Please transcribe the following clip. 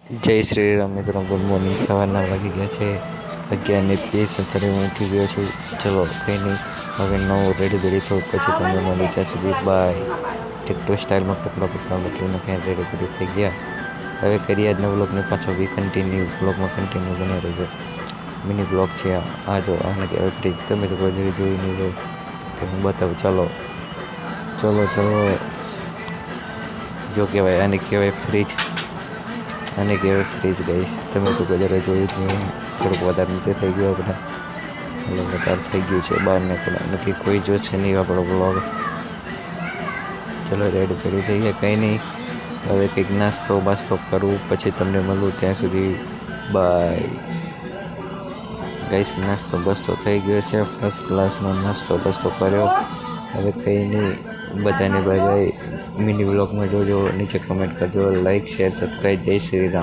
જય શ્રી રામ મિત્રો, good morning. સવારના વાગી ગયા છે 11:30. અત્યારે હું ઉઠી ગયો છું. ચલો કંઈ નહીં, હવે નવું રેડી થયું પછી તમને મળી ત્યાં સુધી બાય. ટિકટોક સ્ટાઇલમાં કપડાં બદલીને ક્યાં રેડી થઈ ગયા. હવે કરીએ આજના વ્લોગને પાછો કન્ટિન્યુ. વ્લોગમાં કન્ટિન્યુ બને રહેજો. મિની બ્લોગ છે આ જો, આને કહેવાય ફ્રીજ. તમે તો કોઈ જોઈ નહીં હોય તો હું બતાવું. ચલો જો કહેવાય આને કહેવાય ફ્રીજ. આને કહેવાય ફ્રીજ ગાઈસ. તમે તો વધારે જોયું જ નહીં. થોડુંક વધારે નથી થઈ ગયું આપણે, એટલે વધારે થઈ ગયું છે બહાર નીકળ્યા નક્કી કોઈ જોશે નહીં આપણો બ્લોગ. ચલો રેડી થઈ ગયા, કંઈ નહીં. હવે કંઈક નાસ્તો બાસ્તો કરવું પછી તમને મળું ત્યાં સુધી બાય ગાઈસ. નાસ્તો બસ્તો થઈ ગયો છે, ફર્સ્ટ ક્લાસનો નાસ્તો બસ્તો કર્યો. હવે કંઈ નહીં, બધાને બાય બાય. મિની વ્લોગમાં જોજો, નીચે કમેન્ટ કરજો, લાઈક શેર સબસ્ક્રાઈબ. જય શ્રી રામ.